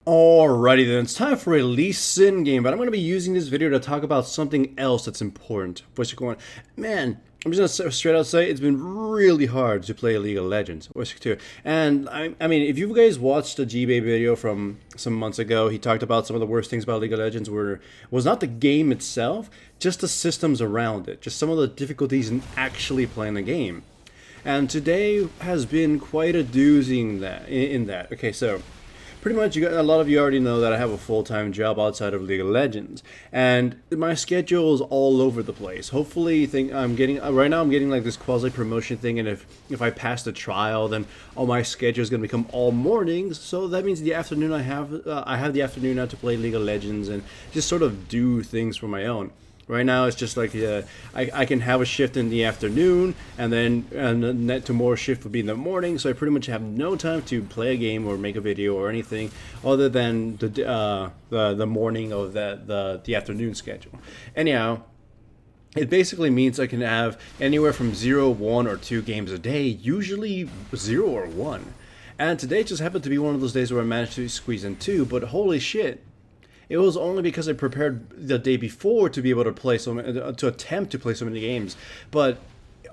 Alrighty then, it's time for a Lee Sin game, but I'm going to be using this video to talk about something else that's important. What's going, man, I'm just going to straight out say it's been really hard to play League of Legends. What's too. And I mean, if you guys watched the G-Bay video from some months ago, he talked about some of the worst things about League of Legends was not the game itself, just the systems around it, just some of the difficulties in actually playing the game. And today has been quite a doozy in that. Okay, so pretty much a lot of you already know that I have a full-time job outside of League of Legends, and my schedule is all over the place. Hopefully, think I'm getting right now. I'm getting like this quasi promotion thing, and if I pass the trial, then all my schedule is gonna become all mornings. So that means the afternoon I have the afternoon now to play League of Legends and just sort of do things for my own. Right now, it's just like I can have a shift in the afternoon, and then tomorrow's shift would be in the morning. So I pretty much have no time to play a game or make a video or anything other than the morning of the afternoon schedule. Anyhow, it basically means I can have anywhere from 0, 1, or 2 games a day, usually 0 or 1. And today just happened to be one of those days where I managed to squeeze in 2, but holy shit. It was only because I prepared the day before to be able to play to attempt to play so many games. But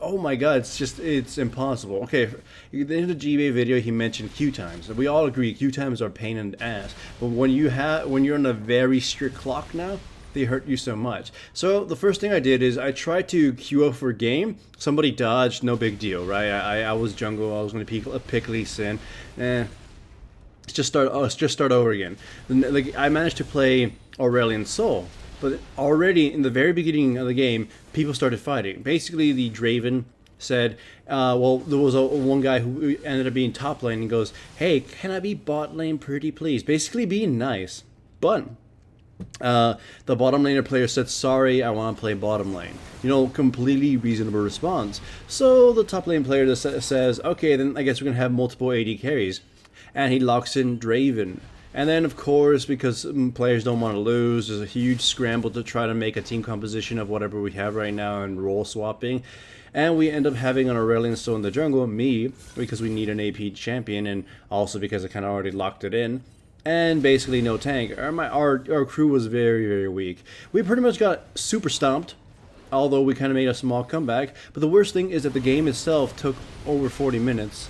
oh my god, it's impossible. Okay, in the GBA video he mentioned queue times. We all agree queue times are pain in the ass. But when you're on a very strict clock now, they hurt you so much. So the first thing I did is I tried to queue up for a game. Somebody dodged, no big deal, right? I was jungle, I was going to pick Lee Sin. Let's just start over again. Like I managed to play Aurelion Sol, but already in the very beginning of the game, people started fighting. Basically, the Draven said, well, there was one guy who ended up being top lane and goes, "Hey, can I be bot lane pretty please?" Basically being nice, but the bottom laner player said, "Sorry, I want to play bottom lane." Completely reasonable response. So the top lane player just says, "Okay, then I guess we're gonna have multiple AD carries." And he locks in Draven. And then, of course, because players don't want to lose, there's a huge scramble to try to make a team composition of whatever we have right now and role swapping. And we end up having an Aurelion still in the jungle, me, because we need an AP champion, and also because I kind of already locked it in. And basically no tank. Our crew was very, very weak. We pretty much got super stomped, although we kind of made a small comeback. But the worst thing is that the game itself took over 40 minutes.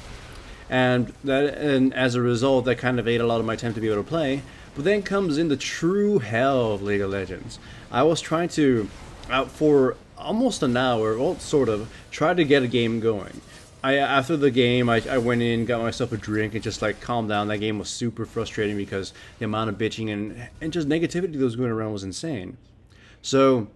And as a result, that kind of ate a lot of my time to be able to play. But then comes in the true hell of League of Legends. I was trying to, out for almost an hour, well, sort of, try to get a game going. After the game, I went in, got myself a drink, and just like calmed down. That game was super frustrating because the amount of bitching and just negativity that was going around was insane. So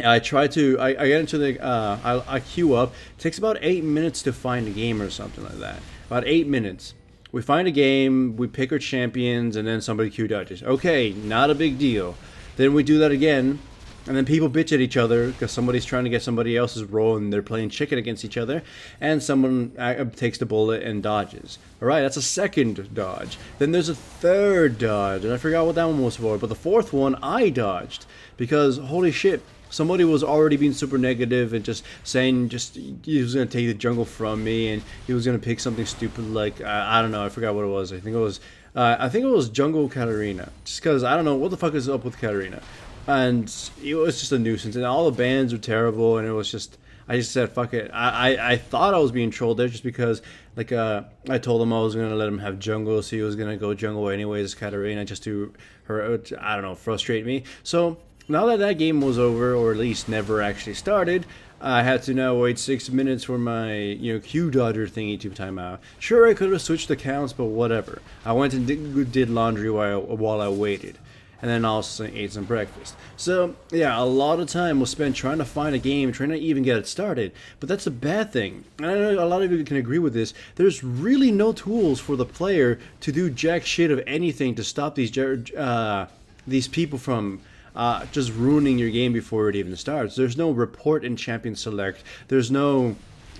I try to. I get into the. I queue up. It takes about 8 minutes to find a game or something like that. About 8 minutes. We find a game. We pick our champions, and then somebody queue dodges. Okay, not a big deal. Then we do that again, and then people bitch at each other because somebody's trying to get somebody else's role, and they're playing chicken against each other. And someone takes the bullet and dodges. All right, that's a second dodge. Then there's a third dodge, and I forgot what that one was for. But the fourth one, I dodged because holy shit. Somebody was already being super negative and just saying he was going to take the jungle from me and he was going to pick something stupid like I don't know, I forgot what it was. I think it was Jungle Katarina, just because I don't know what the fuck is up with Katarina, and it was just a nuisance and all the bans were terrible and it was just I just said fuck it. I thought I was being trolled there just because like I told him I was going to let him have jungle, so he was going to go jungle anyways, Katarina, just to her I don't know, frustrate me. So now that that game was over, or at least never actually started, I had to now wait 6 minutes for my, Q Dodger thingy to time out. Sure, I could have switched accounts, but whatever. I went and did laundry while I waited. And then also ate some breakfast. So, yeah, a lot of time was spent trying to find a game, trying to even get it started. But that's a bad thing. And I know a lot of you can agree with this. There's really no tools for the player to do jack shit of anything to stop these people from just ruining your game before it even starts. There's no report in champion select. There's no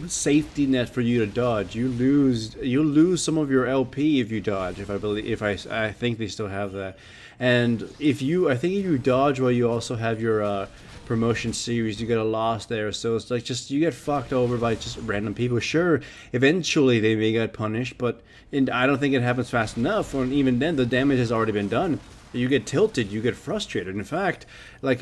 safety net for you to dodge. You lose some of your LP if you dodge. I think they still have that. And I think if you dodge while you also have your promotion series, you get a loss there. So it's like just you get fucked over by just random people. Sure, eventually they may get punished, but I don't think it happens fast enough. And even then, the damage has already been done. You get tilted, you get frustrated. In fact, like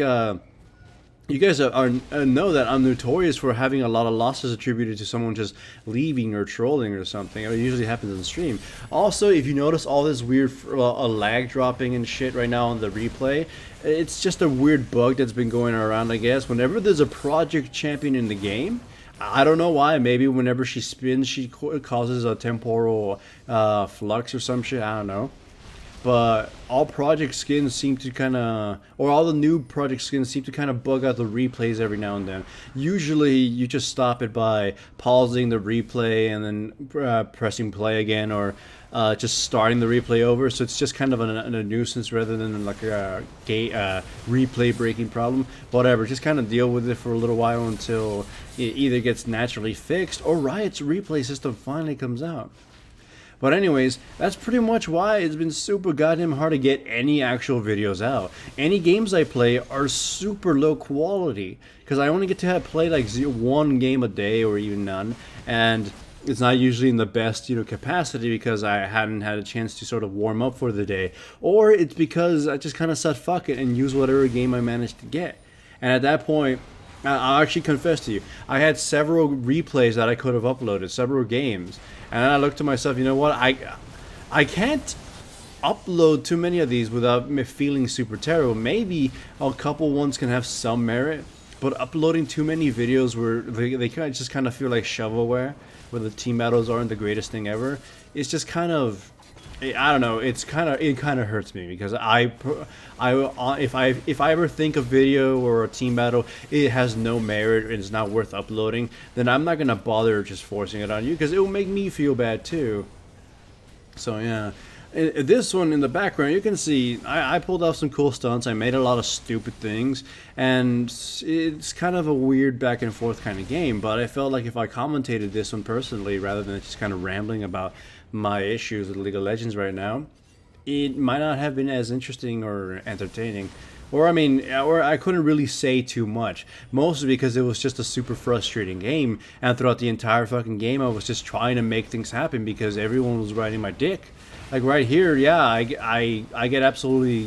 you guys know that I'm notorious for having a lot of losses attributed to someone just leaving or trolling or something. It usually happens on the stream. Also, if you notice all this weird lag dropping and shit right now on the replay, it's just a weird bug that's been going around, I guess. Whenever there's a project champion in the game, I don't know why. Maybe whenever she spins, she causes a temporal flux or some shit. I don't know. But all project skins seem to kind of, or all the new project skins seem to kind of bug out the replays every now and then. Usually you just stop it by pausing the replay and then pressing play again, or just starting the replay over. So it's just kind of a nuisance rather than like a replay breaking problem. Whatever, just kind of deal with it for a little while until it either gets naturally fixed or Riot's replay system finally comes out. But anyways, that's pretty much why it's been super goddamn hard to get any actual videos out. Any games I play are super low quality, because I only get to play like one game a day or even none, and it's not usually in the best capacity because I hadn't had a chance to sort of warm up for the day, or it's because I just kind of said fuck it and use whatever game I managed to get. And at that point, I'll actually confess to you, I had several replays that I could have uploaded, several games. And I looked to myself, you know what, I can't upload too many of these without me feeling super terrible. Maybe a couple ones can have some merit, but uploading too many videos where they just kind of feel like shovelware, where the team battles aren't the greatest thing ever, it's just kind of, I don't know. It kind of hurts me because if I ever think a video or a team battle it has no merit and it's not worth uploading, then I'm not gonna bother just forcing it on you because it will make me feel bad too. So yeah, this one in the background you can see I pulled off some cool stunts. I made a lot of stupid things, and it's kind of a weird back and forth kind of game. But I felt like if I commentated this one personally rather than just kind of rambling about my issues with League of Legends right now, it might not have been as interesting or entertaining. Or I couldn't really say too much. Mostly because it was just a super frustrating game, and throughout the entire fucking game I was just trying to make things happen because everyone was riding my dick. Like right here, yeah, I get absolutely,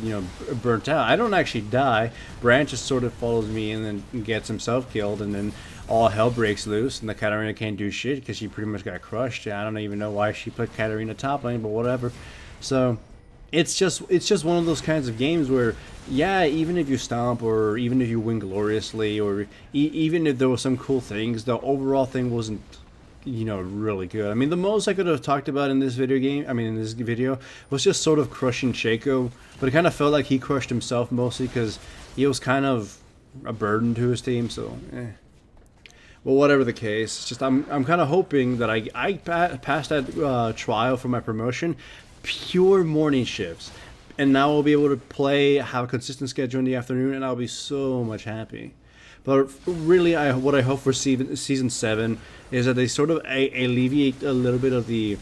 burnt out. I don't actually die. Branch just sort of follows me and then gets himself killed, and then all hell breaks loose, and the Katarina can't do shit because she pretty much got crushed. I don't even know why she put Katarina top lane, but whatever. So it's just one of those kinds of games where, yeah, even if you stomp or even if you win gloriously or even if there were some cool things, the overall thing wasn't really good. I mean, the most I could have talked about in this video was just sort of crushing Shaco, but it kind of felt like he crushed himself mostly because he was kind of a burden to his team. So well, whatever the case, it's just I'm kind of hoping that I passed that trial for my promotion, pure morning shifts, and now I'll be able to have a consistent schedule in the afternoon, and I'll be so much happy. But really, what I hope for season 7 is that they sort of alleviate a little bit of the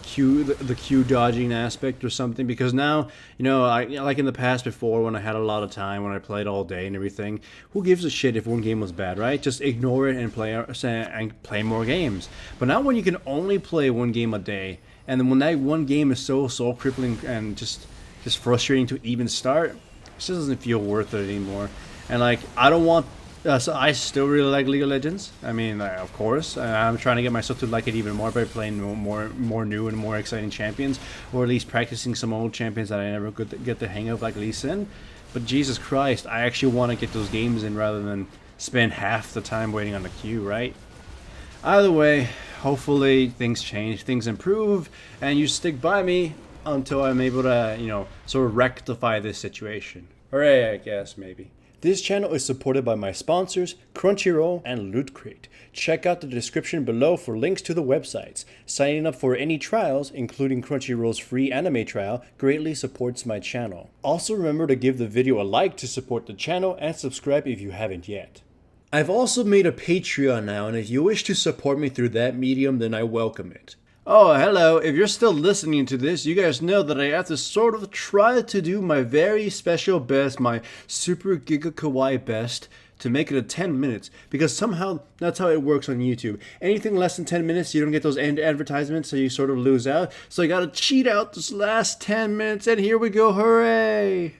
Q dodging aspect or something, because now, like in the past before when I had a lot of time, when I played all day and everything, who gives a shit if one game was bad, right? Just ignore it and play more games. But now when you can only play one game a day, and then when that one game is so soul crippling and just frustrating to even start, it just doesn't feel worth it anymore. And like, I don't want so I still really like League of Legends. I mean, of course, I'm trying to get myself to like it even more by playing more new and more exciting champions, or at least practicing some old champions that I never get the hang of, like Lee Sin. But Jesus Christ, I actually want to get those games in rather than spend half the time waiting on the queue, right? Either way, hopefully things change, things improve, and you stick by me until I'm able to, sort of rectify this situation. Hooray, I guess, maybe. This channel is supported by my sponsors, Crunchyroll and Loot Crate. Check out the description below for links to the websites. Signing up for any trials, including Crunchyroll's free anime trial, greatly supports my channel. Also remember to give the video a like to support the channel and subscribe if you haven't yet. I've also made a Patreon now, and if you wish to support me through that medium, then I welcome it. Oh, hello. If you're still listening to this, you guys know that I have to sort of try to do my very special best, my super giga kawaii best, to make it a 10 minutes, because somehow that's how it works on YouTube. Anything less than 10 minutes, you don't get those end advertisements, so you sort of lose out. So I gotta cheat out this last 10 minutes, and here we go, hooray!